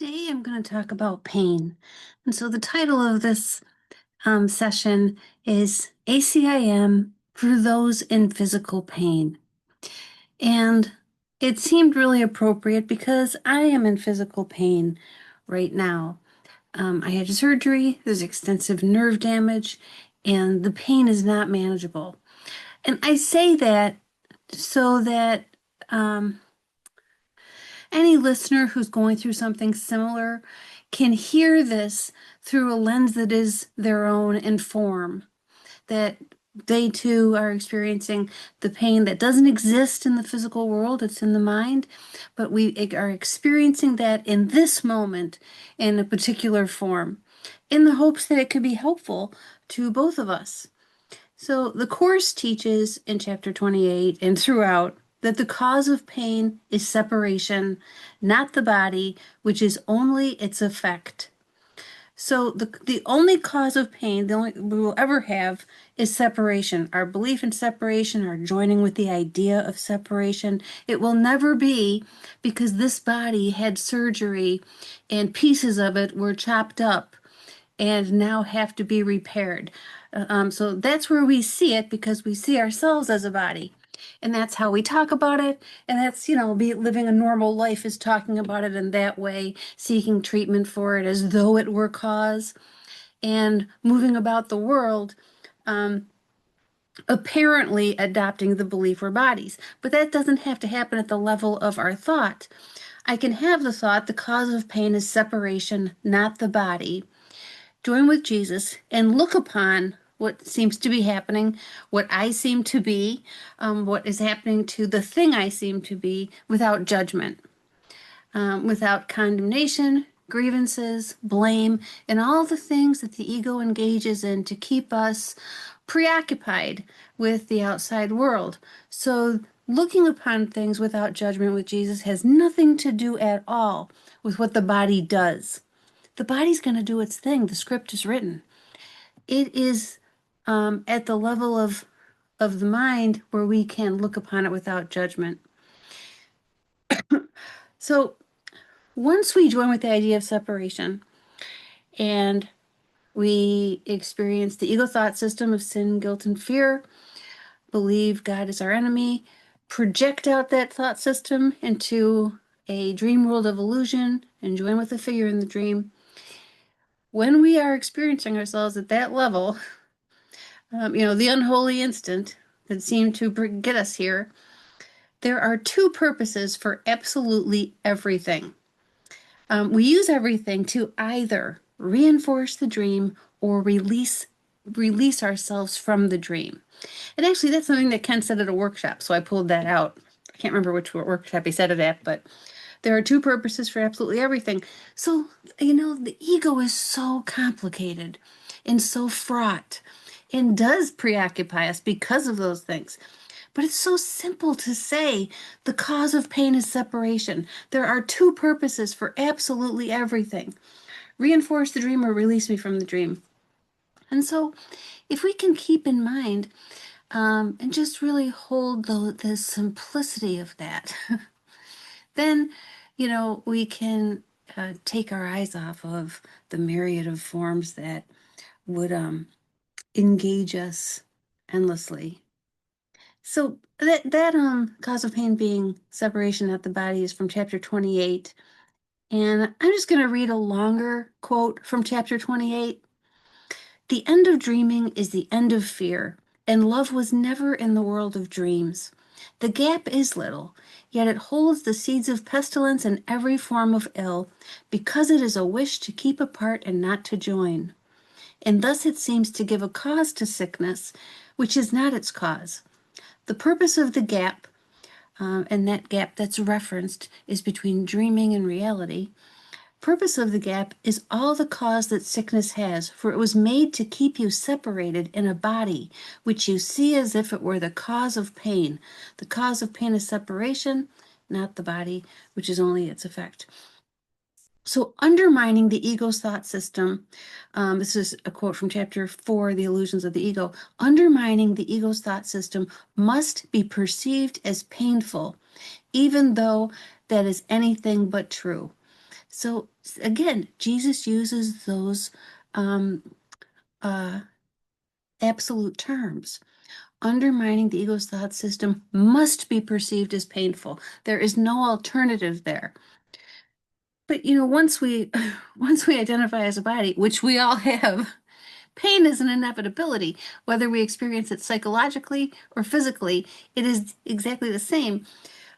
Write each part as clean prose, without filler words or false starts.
Today I'm going to talk about pain. And so the title of this session is ACIM for those in physical pain. And it seemed really appropriate because I am in physical pain right now. I had surgery, there's extensive nerve damage, and the pain is not manageable. And I say that so that any listener who's going through something similar can hear this through a lens that is their own and form, that they too are experiencing the pain that doesn't exist in the physical world, it's in the mind, but we are experiencing that in this moment in a particular form, in the hopes that it could be helpful to both of us. So the Course teaches in chapter 28 and throughout that the cause of pain is separation, not the body, which is only its effect. So the only cause of pain, the only we will ever have, is separation. Our belief in separation, our joining with the idea of separation. It will never be because this body had surgery and pieces of it were chopped up and now have to be repaired. So that's where we see it because we see ourselves as a body. And that's how we talk about it. And that's, living a normal life is talking about it in that way, seeking treatment for it as though it were cause, and moving about the world, apparently adopting the belief we're bodies. But that doesn't have to happen at the level of our thought. I can have the thought the cause of pain is separation, not the body. Join with Jesus and look upon what seems to be happening, what I seem to be, what is happening to the thing I seem to be without judgment, without condemnation, grievances, blame, and all the things that the ego engages in to keep us preoccupied with the outside world. So looking upon things without judgment with Jesus has nothing to do at all with what the body does. The body's going to do its thing. The script is written. It is at the level of the mind where we can look upon it without judgment. So once we join with the idea of separation and we experience the ego thought system of sin, guilt, and fear, believe God is our enemy, project out that thought system into a dream world of illusion, and join with the figure in the dream. When we are experiencing ourselves at that level, the unholy instant that seemed to get us here, there are two purposes for absolutely everything. We use everything to either reinforce the dream or release ourselves from the dream. And actually, that's something that Ken said at a workshop, so I pulled that out. I can't remember which workshop he said it at, but there are two purposes for absolutely everything. So, the ego is so complicated and so fraught and does preoccupy us because of those things. But it's so simple to say the cause of pain is separation. There are two purposes for absolutely everything. Reinforce the dream or release me from the dream. And so if we can keep in mind and just really hold the simplicity of that, then, we can take our eyes off of the myriad of forms that would engage us endlessly. So that cause of pain being separation at the body is from chapter 28. And I'm just going to read a longer quote from chapter 28. The end of dreaming is the end of fear, and love was never in the world of dreams. The gap is little, yet it holds the seeds of pestilence and every form of ill, because it is a wish to keep apart and not to join. And thus it seems to give a cause to sickness, which is not its cause. The purpose of the gap, and that gap that's referenced, is between dreaming and reality. Purpose of the gap is all the cause that sickness has, for it was made to keep you separated in a body, which you see as if it were the cause of pain. The cause of pain is separation, not the body, which is only its effect. So undermining the ego's thought system, this is a quote from chapter 4, The Illusions of the Ego, undermining the ego's thought system must be perceived as painful, even though that is anything but true. So again, Jesus uses those um, uh, absolute terms. Undermining the ego's thought system must be perceived as painful. There is no alternative there. But once we once we identify as a body, which we all have, pain is an inevitability. Whether we experience it psychologically or physically, it is exactly the same.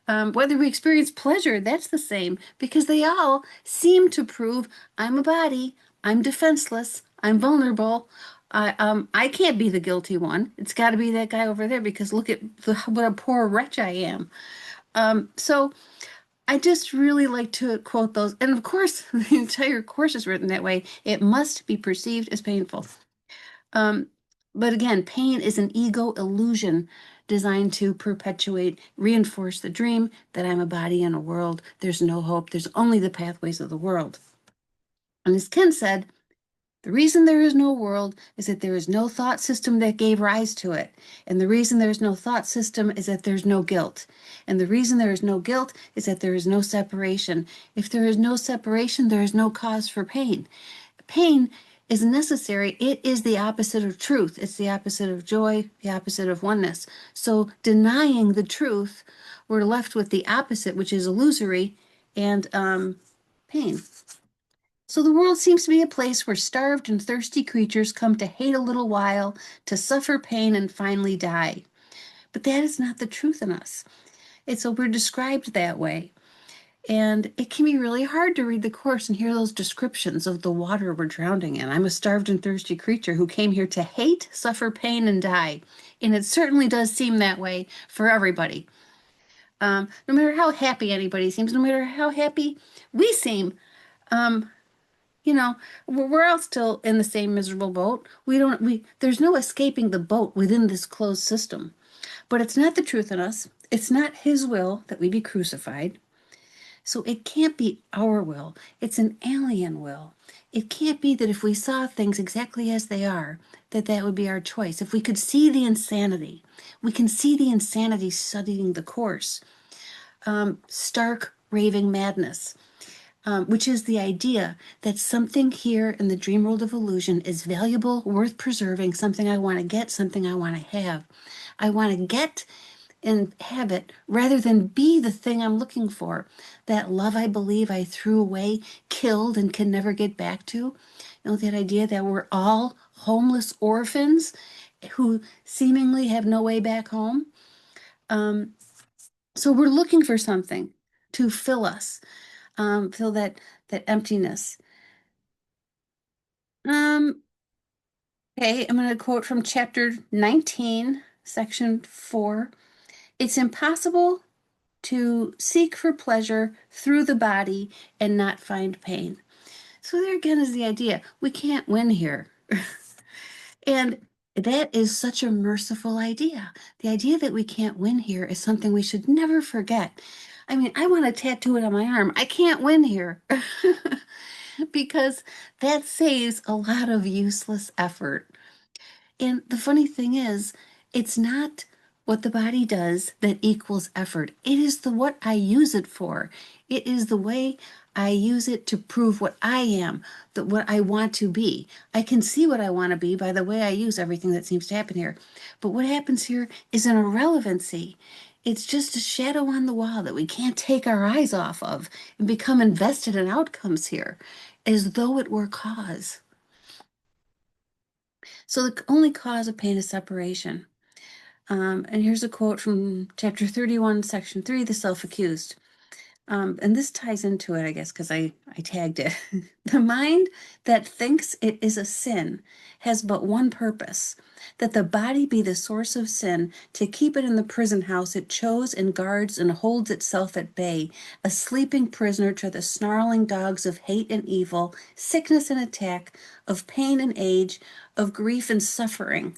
Whether we experience pleasure, that's the same because they all seem to prove I'm a body, I'm defenseless, I'm vulnerable. I can't be the guilty one. It's got to be that guy over there because look at what a poor wretch I am. So I just really like to quote those. And of course, the entire course is written that way. It must be perceived as painful. Um, but again, pain is an ego illusion designed to perpetuate, reinforce the dream that I'm a body in a world. There's no hope. There's only the pathways of the world. And as Ken said, the reason there is no world is that there is no thought system that gave rise to it. And the reason there is no thought system is that there's no guilt. And the reason there is no guilt is that there is no separation. If there is no separation, there is no cause for pain. Pain is necessary. It is the opposite of truth. It's the opposite of joy, the opposite of oneness. So denying the truth, we're left with the opposite, which is illusory and pain. So the world seems to be a place where starved and thirsty creatures come to hate a little while, to suffer pain, and finally die. But that is not the truth in us. So we're described that way. And it can be really hard to read the Course and hear those descriptions of the water we're drowning in. I'm a starved and thirsty creature who came here to hate, suffer pain, and die. And it certainly does seem that way for everybody. No matter how happy anybody seems, no matter how happy we seem, um, you know, we're all still in the same miserable boat. There's no escaping the boat within this closed system. But it's not the truth in us. It's not His will that we be crucified. So it can't be our will. It's an alien will. It can't be that if we saw things exactly as they are, that would be our choice. If we could see the insanity, we can see the insanity studying the Course. Stark raving madness, which is the idea that something here in the dream world of illusion is valuable, worth preserving, something I want to get, something I want to have. I want to get and have it rather than be the thing I'm looking for. That love I believe I threw away, killed, and can never get back to. That idea that we're all homeless orphans who seemingly have no way back home. Um, so we're looking for something to fill us, fill that emptiness. Um, okay, I'm going to quote from chapter 19, section 4. It's impossible to seek for pleasure through the body and not find pain. So there again is the idea. We can't win here. And that is such a merciful idea. The idea that we can't win here is something we should never forget. I mean, I want to tattoo it on my arm. I can't win here. Because that saves a lot of useless effort. And the funny thing is, it's not what the body does that equals effort. It is the what I use it for. It is the way I use it to prove what I am, that what I want to be. I can see what I want to be by the way I use everything that seems to happen here. But what happens here is an irrelevancy. It's just a shadow on the wall that we can't take our eyes off of and become invested in outcomes here, as though it were cause. So the only cause of pain is separation. And here's a quote from chapter 31, section 3, The Self-Accused. And this ties into it, I guess, because I tagged it. The mind that thinks it is a sin has but one purpose, that the body be the source of sin, to keep it in the prison house it chose and guards and holds itself at bay, a sleeping prisoner to the snarling dogs of hate and evil, sickness and attack, of pain and age, of grief and suffering.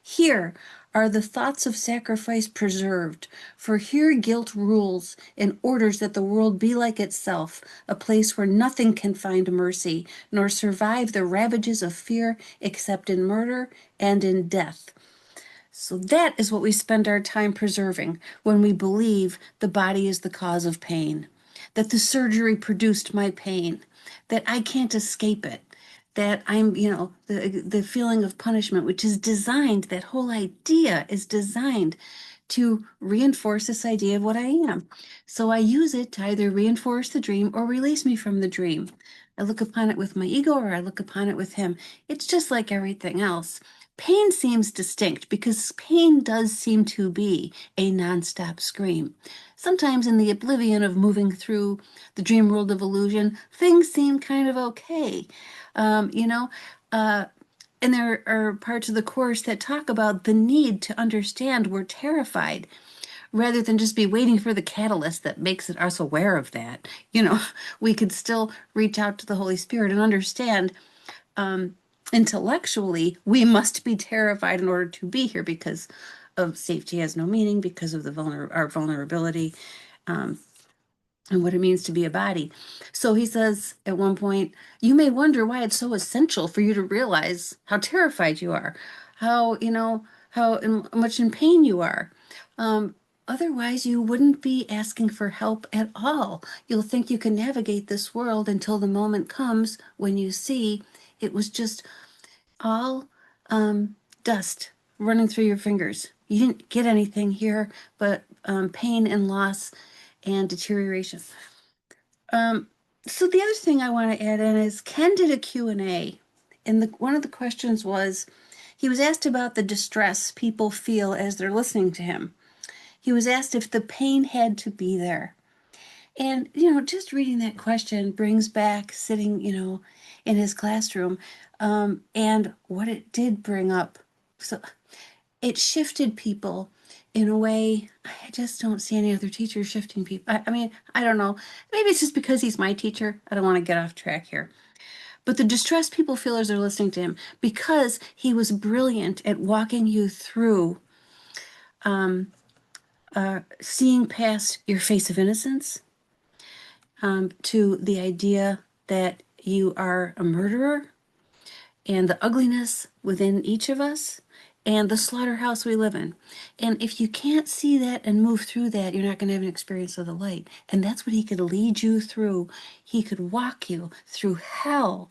Here are the thoughts of sacrifice preserved, for here guilt rules and orders that the world be like itself, a place where nothing can find mercy, nor survive the ravages of fear except in murder and in death. So that is what we spend our time preserving when we believe the body is the cause of pain. that the surgery produced my pain, that I can't escape it, that I'm, the feeling of punishment, which is designed, that whole idea is designed to reinforce this idea of what I am. So I use it to either reinforce the dream or release me from the dream. I look upon it with my ego or I look upon it with him. It's just like everything else. Pain seems distinct because pain does seem to be a nonstop scream. Sometimes in the oblivion of moving through the dream world of illusion, things seem kind of okay. Um, you know, uh, and there are parts of the course that talk about the need to understand we're terrified rather than just be waiting for the catalyst that makes us aware of that. We could still reach out to the Holy Spirit and understand um, intellectually we must be terrified in order to be here because of safety has no meaning, because of our vulnerability. Um, and what it means to be a body. So he says at one point, you may wonder why it's so essential for you to realize how terrified you are, how much in pain you are. Um, Otherwise, you wouldn't be asking for help at all. You'll think you can navigate this world until the moment comes when you see it was just all dust running through your fingers. You didn't get anything here but pain and loss and deterioration. Um, so the other thing I want to add in is Ken did a Q&A, and one of the questions was he was asked about the distress people feel as they're listening to him. He was asked if the pain had to be there. And, just reading that question brings back sitting, in his classroom, and what it did bring up. So it shifted people in a way I just don't see any other teachers shifting people. I mean, I don't know. Maybe it's just because he's my teacher. I don't want to get off track here. But the distress people feel as they're listening to him, because he was brilliant at walking you through seeing past your face of innocence to the idea that you are a murderer and the ugliness within each of us and the slaughterhouse we live in. And if you can't see that and move through that, you're not going to have an experience of the light. And that's what he could lead you through. He could walk you through hell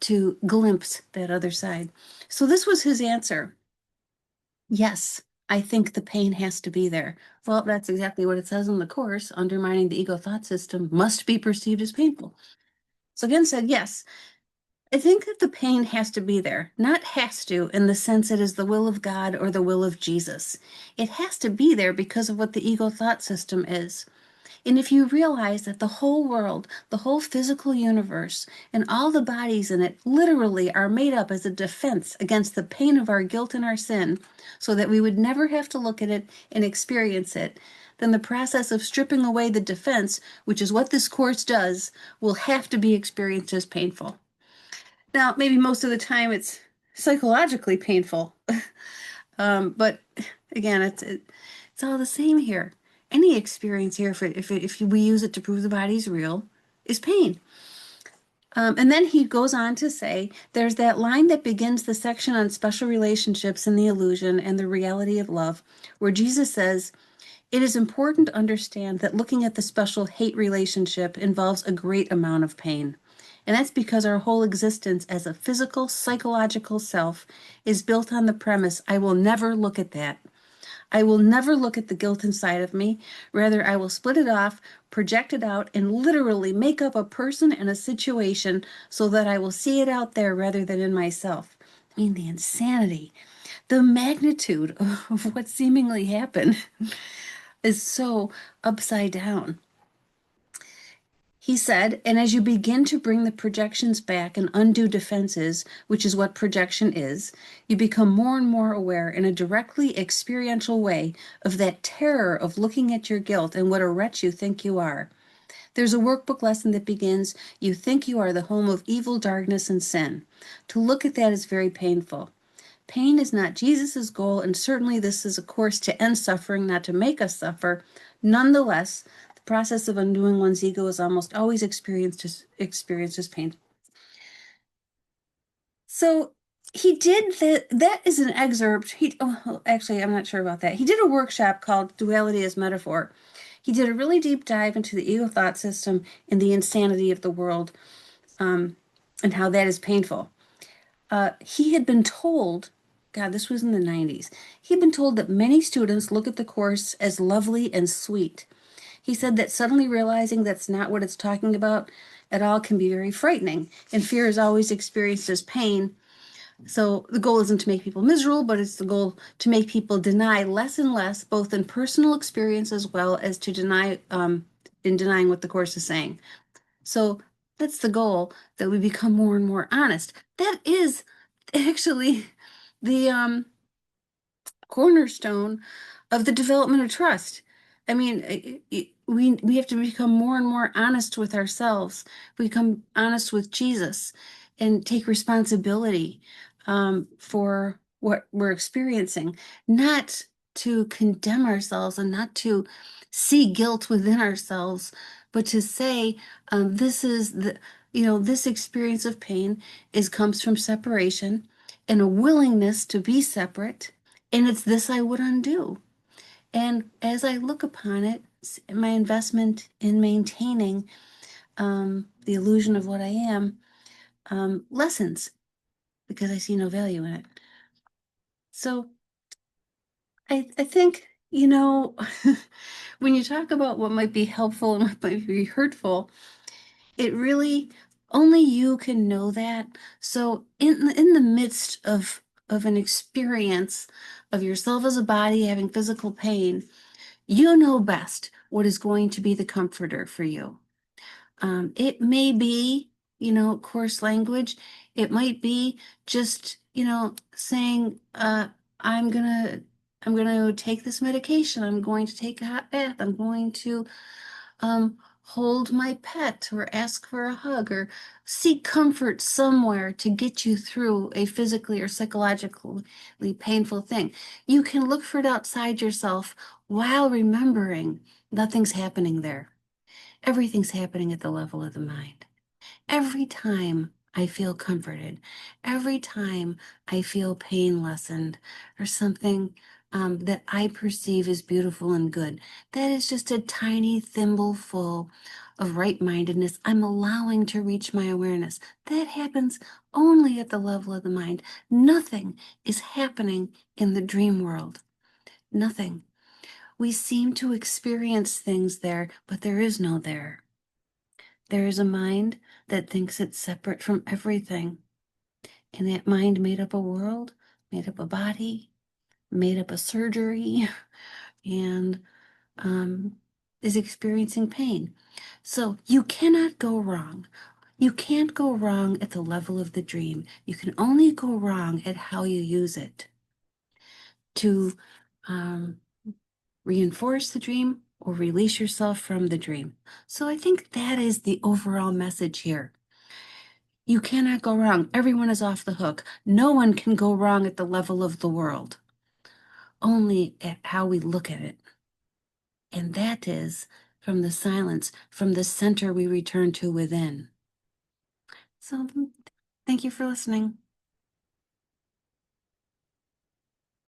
to glimpse that other side. So this was his answer. Yes, I think the pain has to be there. Well, that's exactly what it says in the course. Undermining the ego thought system must be perceived as painful. So again said, yes, I think that the pain has to be there, not has to in the sense it is the will of God or the will of Jesus. It has to be there because of what the ego thought system is. And if you realize that the whole world, the whole physical universe, and all the bodies in it literally are made up as a defense against the pain of our guilt and our sin, so that we would never have to look at it and experience it, then the process of stripping away the defense, which is what this course does, will have to be experienced as painful. Now, maybe most of the time it's psychologically painful, but again, it's all the same here. Any experience here, if we use it to prove the body's real, is pain. And then he goes on to say, there's that line that begins the section on special relationships and the illusion and the reality of love, where Jesus says, it is important to understand that looking at the special hate relationship involves a great amount of pain. And that's because our whole existence as a physical, psychological self is built on the premise, I will never look at that. I will never look at the guilt inside of me. Rather, I will split it off, project it out, and literally make up a person and a situation so that I will see it out there rather than in myself. I mean, the insanity, the magnitude of what seemingly happened is so upside down. He said, and as you begin to bring the projections back and undo defenses, which is what projection is, you become more and more aware in a directly experiential way of that terror of looking at your guilt and what a wretch you think you are. There's a workbook lesson that begins, you think you are the home of evil, darkness, and sin. To look at that is very painful. Pain is not Jesus's goal, and certainly this is a course to end suffering, not to make us suffer. Nonetheless, the process of undoing one's ego is almost always experienced as pain. So he did that. That is an excerpt. Actually, I'm not sure about that. He did a workshop called Duality as Metaphor. He did a really deep dive into the ego thought system and the insanity of the world, um, and how that is painful. He had been told, God, this was in the 90s, he'd been told that many students look at the course as lovely and sweet. He said that suddenly realizing that's not what it's talking about at all can be very frightening, and fear is always experienced as pain. So the goal isn't to make people miserable, but it's the goal to make people deny less and less, both in personal experience as well as to deny in denying what the course is saying. So that's the goal, that we become more and more honest. That is actually the cornerstone of the development of trust. I mean, we have to become more and more honest with ourselves. We become honest with Jesus and take responsibility for what we're experiencing, not to condemn ourselves and not to see guilt within ourselves, but to say, this is this experience of pain comes from separation and a willingness to be separate, and it's this I would undo. And as I look upon it, my investment in maintaining the illusion of what I am lessens because I see no value in it. So I think, when you talk about what might be helpful and what might be hurtful, it really only you can know that. So in the midst of an experience of yourself as a body having physical pain, you know best what is going to be the comforter for you. It may be, coarse language. It might be just, saying, I'm gonna, I'm gonna take this medication. I'm going to take a hot bath. I'm going to hold my pet or ask for a hug or seek comfort somewhere to get you through a physically or psychologically painful thing. You can look for it outside yourself while remembering nothing's happening there. Everything's happening at the level of the mind. Every time I feel comforted, every time I feel pain lessened or something that I perceive as beautiful and good, that is just a tiny thimbleful of right-mindedness I'm allowing to reach my awareness. That happens only at the level of the mind. Nothing is happening in the dream world. Nothing. We seem to experience things there, but there is no there. There is a mind that thinks it's separate from everything. And that mind made up a world, made up a body, made up a surgery, and is experiencing pain. So you cannot go wrong. You can't go wrong at the level of the dream. You can only go wrong at how you use it to um, reinforce the dream or release yourself from the dream. So I think that is the overall message here. You cannot go wrong. Everyone is off the hook. No one can go wrong at the level of the world, only at how we look at it. And that is from the silence, from the center we return to within. So thank you for listening.